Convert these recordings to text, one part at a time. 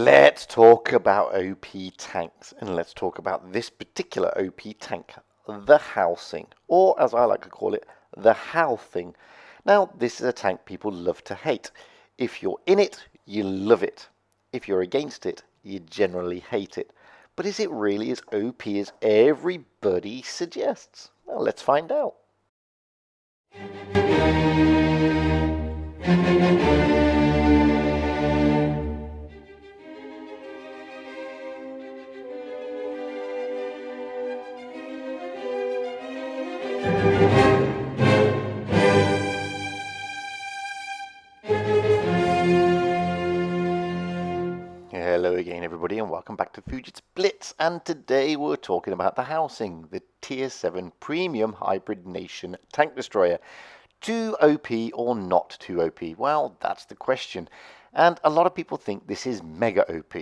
Let's talk about OP tanks, and let's talk about this particular OP tank, the Helsing, or as I like to call it, the Helsing. Now, this is a tank people love to hate. If you're in it, you love it. If you're against it, you generally hate it. But is it really as OP as everybody suggests? Well, let's find out. Hello again everybody and welcome back to Fujit's Blitz, and today we're talking about the Helsing, the Tier 7 Premium Hybrid Nation Tank Destroyer. Too OP or not too OP? Well, that's the question, and a lot of people think this is mega OP.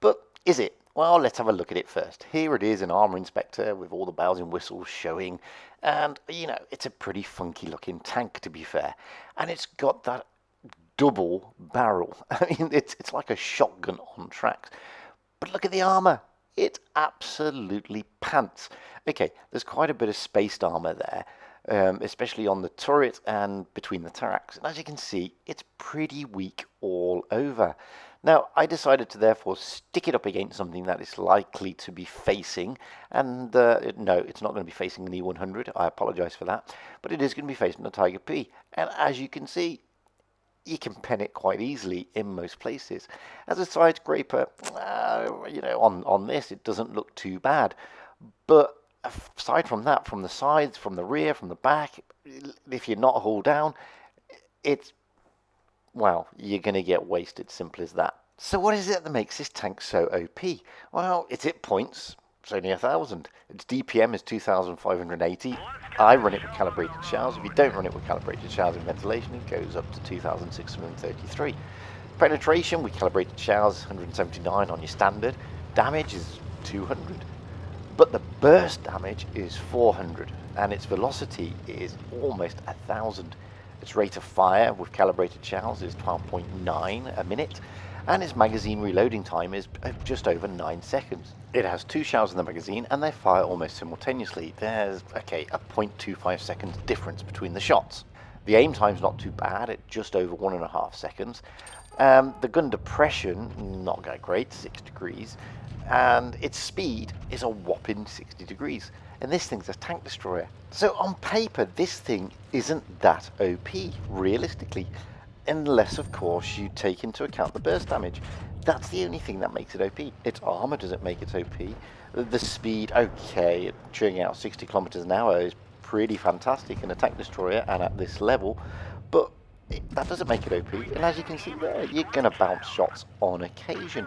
But is it? Well, let's have a look at it first. Here it is, an armor inspector with all the bells and whistles showing, and you know, it's a pretty funky looking tank to be fair, and it's got that double barrel. I mean, it's like a shotgun on tracks. But look at the armor. It absolutely pants. Okay, there's quite a bit of spaced armor there, especially on the turret and between the tracks. And as you can see, it's pretty weak all over. Now, I decided to therefore stick it up against something that is likely to be facing, and no, it's not going to be facing an E100. I apologize for that. But it is going to be facing a Tiger P. And as you can see, you can pen it quite easily in most places. As a side scraper, you know, on this, it doesn't look too bad. But aside from that, from the sides, from the rear, from the back, if you're not hull down, it's, well, you're going to get wasted, simple as that. So what is it that makes this tank so OP? Well, its hit points, it's only 1,000. Its DPM is 2,580. I run it with calibrated showers. If you don't run it with calibrated showers and ventilation, it goes up to 2,633. Penetration with calibrated showers, 179 on your standard. Damage is 200. But the burst damage is 400, and its velocity is almost 1,000. Its rate of fire with calibrated showers is 12.9 a minute, and its magazine reloading time is just over 9 seconds. It has 2 shells in the magazine and they fire almost simultaneously. There's, okay, a 0.25 seconds difference between the shots. The aim time's not too bad at just over 1.5 seconds. The gun depression, not that great, 6 degrees. And its speed is a whopping 60 degrees. And this thing's a tank destroyer. So on paper, this thing isn't that OP, realistically. Unless, of course, you take into account the burst damage. That's the only thing that makes it OP. Its armor doesn't make it OP. The speed, okay, churning out 60 kilometers an hour is pretty fantastic in a tank destroyer and at this level, but that doesn't make it OP. And as you can see there, you're going to bounce shots on occasion.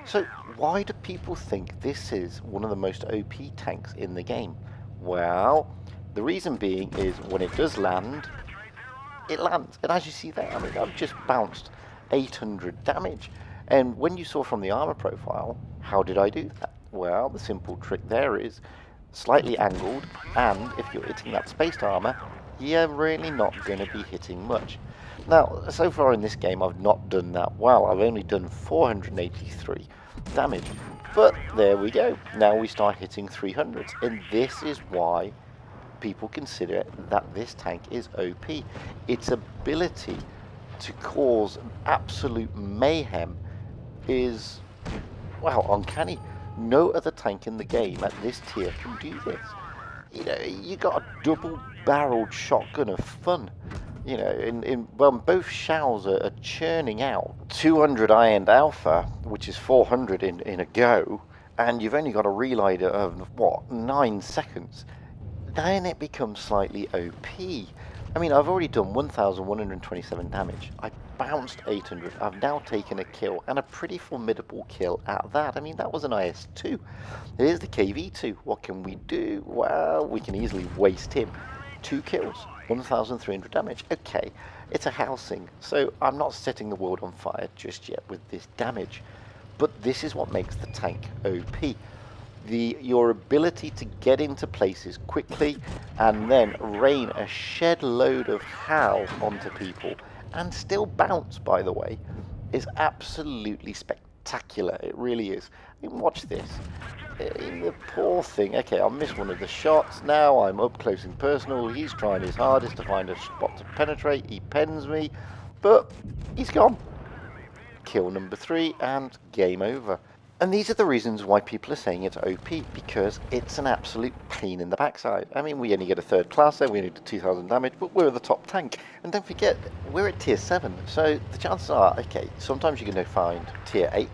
So why do people think this is one of the most OP tanks in the game? Well, the reason being is when it does land, it lands. And as you see there, I mean, I've just bounced 800 damage. And when you saw from the armor profile, how did I do that? Well, the simple trick there is slightly angled, and if you're hitting that spaced armor, you're really not going to be hitting much. Now, so far in this game, I've not done that well. I've only done 483 damage. But there we go. Now we start hitting 300s, and this is why people consider that this tank is OP. Its ability to cause absolute mayhem is, well, uncanny. No other tank in the game at this tier can do this. You know, you got a double-barreled shotgun of fun. You know, well, both shells are churning out 200 ironed alpha, which is 400 in a go, and you've only got a reload of, what, 9 seconds. Then it becomes slightly OP. I mean, I've already done 1,127 damage. I bounced 800. I've now taken a kill, and a pretty formidable kill at that. I mean, that was an IS-2. Here's the KV-2. What can we do? Well, we can easily waste him. 2 kills, 1,300 damage. Okay, it's a Helsing, so I'm not setting the world on fire just yet with this damage. But this is what makes the tank OP. Your ability to get into places quickly and then rain a shed load of hell onto people and still bounce, by the way, is absolutely spectacular. spectacular. It really is. I mean, watch this. The poor thing. Okay, I missed one of the shots. Now I'm up close and personal. He's trying his hardest to find a spot to penetrate. He pens me, but he's gone. Kill number 3 and game over. And these are the reasons why people are saying it's OP, because it's an absolute pain in the backside. I mean, we only get a 3rd class there, we only do 2,000 damage, but we're the top tank. And don't forget, we're at tier 7, so the chances are, okay, sometimes you're going to find tier 8s,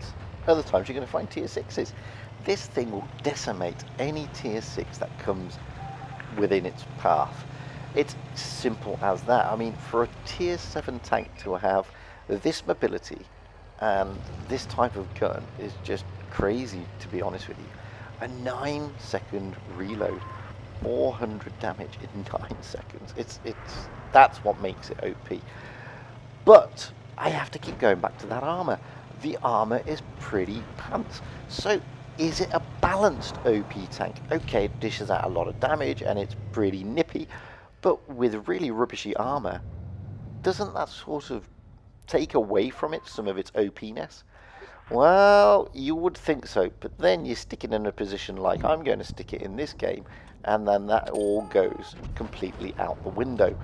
other times you're going to find tier 6s. This thing will decimate any tier 6 that comes within its path. It's simple as that. I mean, for a tier 7 tank to have this mobility and this type of gun is just crazy, to be honest with you. A 9-second reload, 400 damage in 9 seconds. That's what makes it OP. But I have to keep going back to that armor. The armor is pretty pants. So is it a balanced OP tank? Okay, it dishes out a lot of damage and it's pretty nippy, but with really rubbishy armor, doesn't that sort of take away from it some of its OP-ness? Well, you would think so, but then you stick it in a position like I'm going to stick it in this game, and then that all goes completely out the window.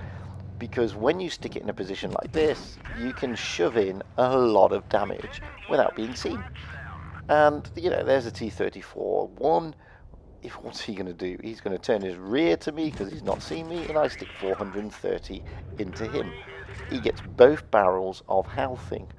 Because when you stick it in a position like this, you can shove in a lot of damage without being seen. And, you know, there's a T-34-1. What's he going to do? He's going to turn his rear to me because he's not seen me, and I stick 430 into him. He gets both barrels of Helsing.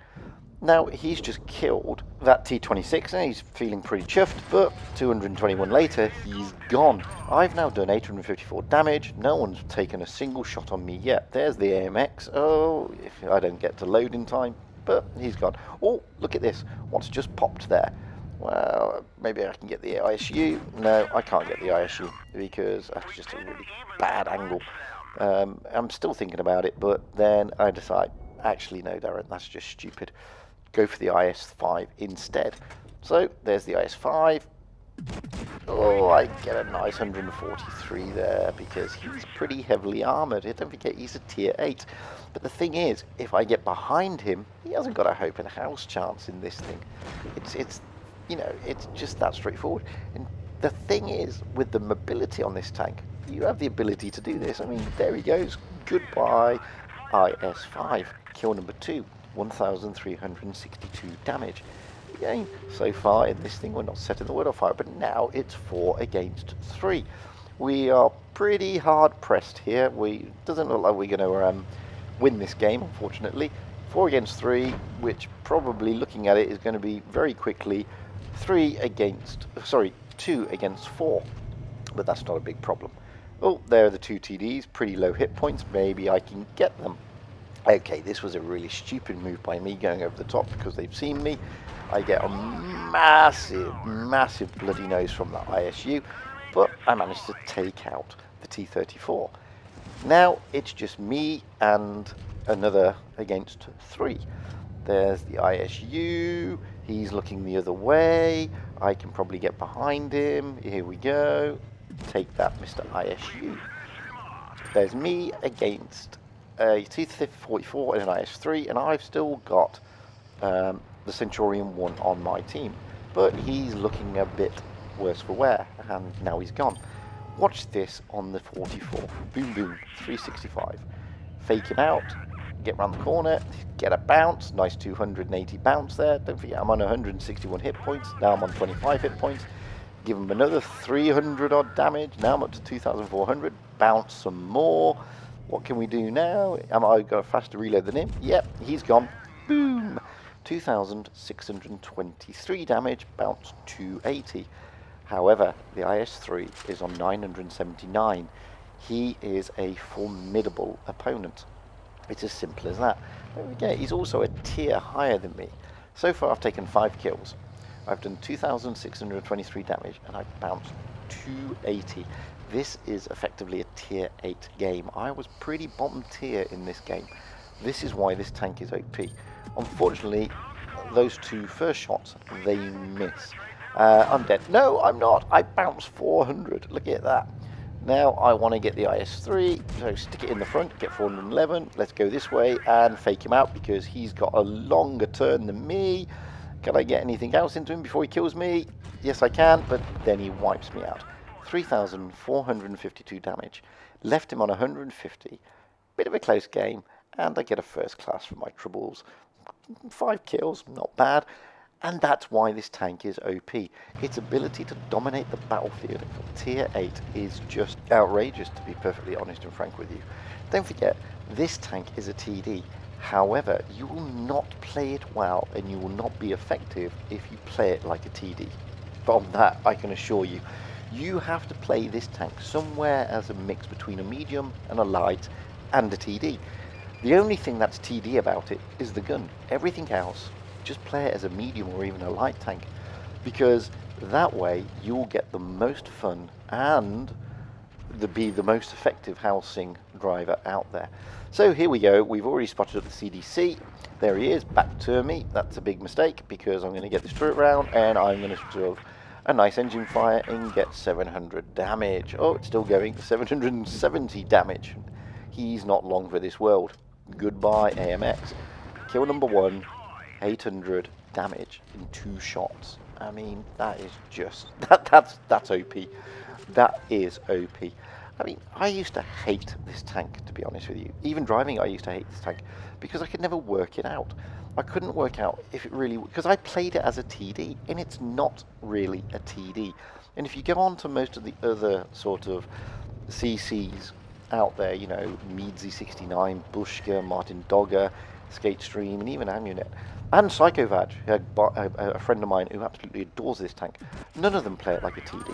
Now, he's just killed that T-26, and he's feeling pretty chuffed, but 221 later, he's gone. I've now done 854 damage. No one's taken a single shot on me yet. There's the AMX. Oh, if I don't get to load in time, but he's gone. Oh, look at this. What's just popped there? Well, maybe I can get the ISU. No, I can't get the ISU because that's just a really bad angle. I'm still thinking about it, but then I decide, actually no, Darren, that's just stupid. Go for the IS-5 instead. So there's the IS-5. Oh, I get a nice 143 there because he's pretty heavily armoured. Don't forget, he's a tier 8. But the thing is, if I get behind him, he hasn't got a hope in a house chance in this thing. It's you know, it's just that straightforward. And the thing is, with the mobility on this tank, you have the ability to do this. I mean, there he goes. Goodbye, IS-5. Kill number 2, 1,362 damage. Again, so far in this thing, we're not setting the world on fire, but now it's 4 against 3. We are pretty hard pressed here. Doesn't look like we're going to win this game, unfortunately. 4 against 3, which probably, looking at it, is going to be very quickly 2 against 4. But that's not a big problem. Oh, there are the 2 TDs, pretty low hit points. Maybe I can get them. Okay, this was a really stupid move by me going over the top because they've seen me. I get a massive bloody nose from the ISU, but I managed to take out the T-34. Now it's just me and another against 3. There's the ISU. He's looking the other way. I can probably get behind him. Here we go. Take that, Mr. ISU. There's me against a T-44 and an IS-3, and I've still got the Centurion 1 on my team. But he's looking a bit worse for wear, and now he's gone. Watch this on the 44. Boom, boom, 365. Fake him out. Get round the corner, get a bounce, nice 280 bounce there. Don't forget, I'm on 161 hit points, now I'm on 25 hit points. Give him another 300 odd damage, now I'm up to 2,400, bounce some more. What can we do now? Am I got a faster reload than him? Yep, he's gone. Boom! 2,623 damage, bounce 280. However, the IS-3 is on 979. He is a formidable opponent. It's as simple as that. Don't forget, he's also a tier higher than me. So far, I've taken 5 kills. I've done 2,623 damage, and I've bounced 280. This is effectively a tier 8 game. I was pretty bottom tier in this game. This is why this tank is OP. Unfortunately, those 2 first shots, they miss. I'm dead. No, I'm not. I bounced 400. Look at that. Now I want to get the IS-3, so stick it in the front, get 411. Let's go this way and fake him out because he's got a longer turn than me. Can I get anything else into him before he kills me? Yes, I can, but then he wipes me out. 3,452 damage. Left him on 150. Bit of a close game, and I get a first class for my troubles. 5 kills, not bad. And that's why this tank is OP. Its ability to dominate the battlefield for tier 8 is just outrageous, to be perfectly honest and frank with you. Don't forget, this tank is a TD. However, you will not play it well and you will not be effective if you play it like a TD. From that, I can assure you. You have to play this tank somewhere as a mix between a medium and a light and a TD. The only thing that's TD about it is the gun. Everything else, just play it as a medium or even a light tank, because that way you'll get the most fun and be the most effective Helsing driver out there. So here we go. We've already spotted up the CDC. There he is, back to me. That's a big mistake because I'm going to get this turret round and I'm going to sort of a nice engine fire and get 700 damage. Oh, it's still going. 770 damage. He's not long for this world. Goodbye, AMX. Kill number 1, 800 damage in 2 shots. I mean, that is just that's OP. That is OP. I mean, I used to hate this tank, to be honest with you. Even driving, I used to hate this tank because I could never work it out. I couldn't work out if it really, because I played it as a TD, and it's not really a TD. And if you go on to most of the other sort of CCs out there, you know, Meadsy69, Bushka, Martin Dogger, Skatestream, and even Amunet, and Psychovaj, a friend of mine who absolutely adores this tank. None of them play it like a TD.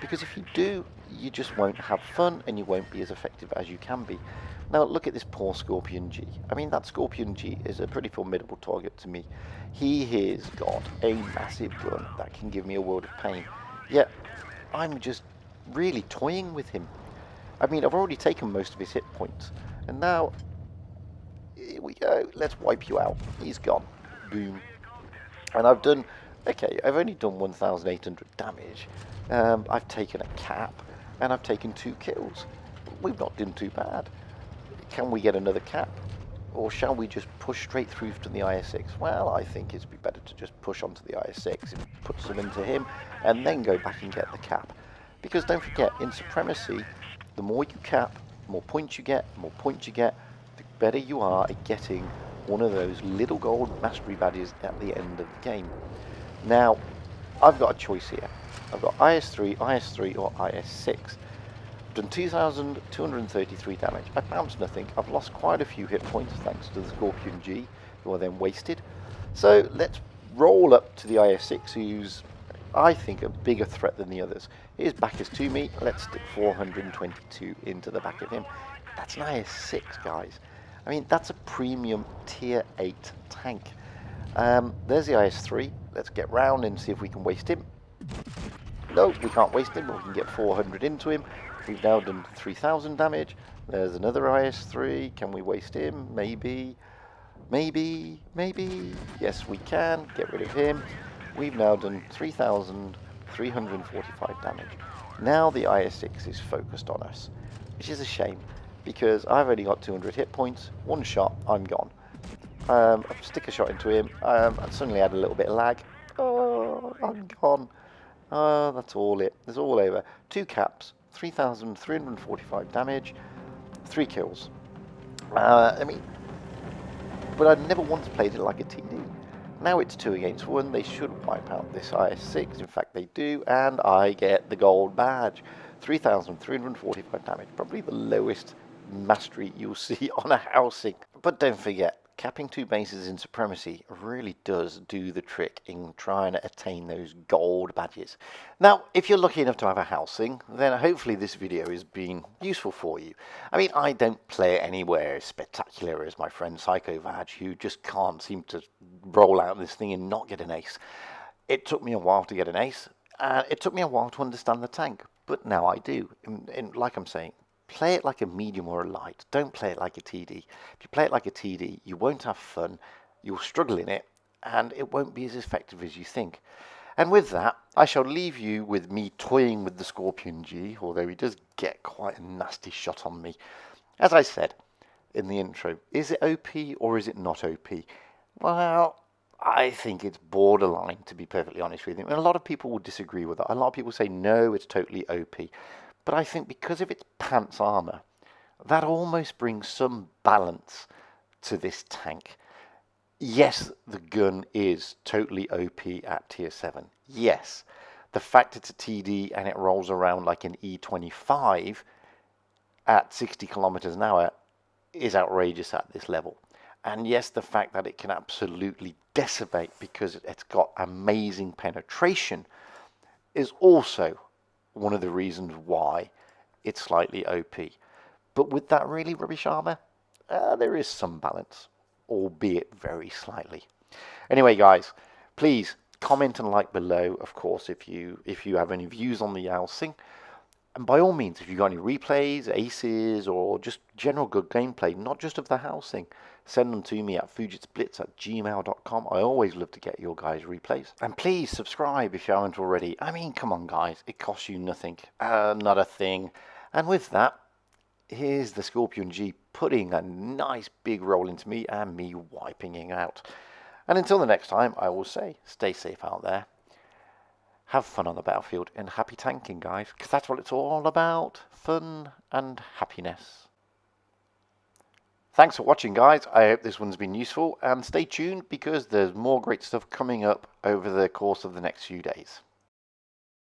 Because if you do, you just won't have fun and you won't be as effective as you can be. Now look at this poor Scorpion G. I mean, that Scorpion G is a pretty formidable target to me. He has got a massive gun that can give me a world of pain. Yet, I'm just really toying with him. I mean, I've already taken most of his hit points. And now, here we go. Let's wipe you out. He's gone. Boom. And I've done, okay, I've only done 1,800 damage. I've taken a cap, and I've taken 2 kills. We've not done too bad. Can we get another cap? Or shall we just push straight through to the IS-6? Well, I think it'd be better to just push onto the IS-6 and put some into him, and then go back and get the cap. Because don't forget, in Supremacy, the more you cap, the more points you get, the better you are at getting one of those little gold mastery badges at the end of the game. Now, I've got a choice here. I've got IS-3, IS-3 or IS-6. I've done 2,233 damage. I bounced nothing. I've lost quite a few hit points thanks to the Scorpion G, who are then wasted. So let's roll up to the IS-6, who's, I think, a bigger threat than the others. His back is to me. Let's stick 422 into the back of him. That's an IS-6, guys. I mean, that's a premium tier 8 tank. There's the IS-3. Let's get round and see if we can waste him. No, we can't waste him, but we can get 400 into him. We've now done 3,000 damage. There's another IS-3. Can we waste him? Maybe. Maybe. Maybe. Yes, we can. Get rid of him. We've now done 3,345 damage. Now the IS-6 is focused on us, which is a shame, because I've only got 200 hit points. One shot, I'm gone. Stick a shot into him. I suddenly had a little bit of lag. Oh, I'm gone. That's all it. It's all over. 2 caps, 3,345 damage, 3 kills. I mean, but I'd never once played it like a TD. Now it's 2 against 1. They should wipe out this IS-6. In fact, they do, and I get the gold badge. 3,345 damage. Probably the lowest mastery you'll see on a Helsing. But don't forget, capping 2 bases in Supremacy really does do the trick in trying to attain those gold badges. Now, if you're lucky enough to have a Helsing, then hopefully this video has been useful for you. I mean, I don't play it anywhere as spectacular as my friend Psychovaj, who just can't seem to roll out this thing and not get an ace. It took me a while to get an ace, and it took me a while to understand the tank, but now I do. And like I'm saying, play it like a medium or a light. Don't play it like a TD. If you play it like a TD, you won't have fun, you'll struggle in it, and it won't be as effective as you think. And with that, I shall leave you with me toying with the Scorpion G, although he does get quite a nasty shot on me. As I said in the intro, is it OP or is it not OP? Well, I think it's borderline, to be perfectly honest with you. And a lot of people will disagree with that. A lot of people say, no, it's totally OP. But I think because of its pants armor, that almost brings some balance to this tank. Yes, the gun is totally OP at tier 7. Yes, the fact it's a TD and it rolls around like an E25 at 60 kilometers an hour is outrageous at this level. And yes, the fact that it can absolutely decimate because it's got amazing penetration is also one of the reasons why it's slightly OP. But with that really rubbish armor, there is some balance, albeit very slightly. Anyway, guys, please comment and like below, of course, if you have any views on the Helsing. And by all means, if you've got any replays, aces, or just general good gameplay, not just of the Helsing, send them to me at fujitsblitz@gmail.com. I always love to get your guys' replays. And please subscribe if you haven't already. I mean, come on, guys. It costs you nothing. Not a thing. And with that, here's the Scorpion G putting a nice big roll into me and me wiping it out. And until the next time, I will say, stay safe out there. Have fun on the battlefield and happy tanking, guys, because that's what it's all about. Fun and happiness. Thanks for watching, guys. I hope this one's been useful, and stay tuned because there's more great stuff coming up over the course of the next few days.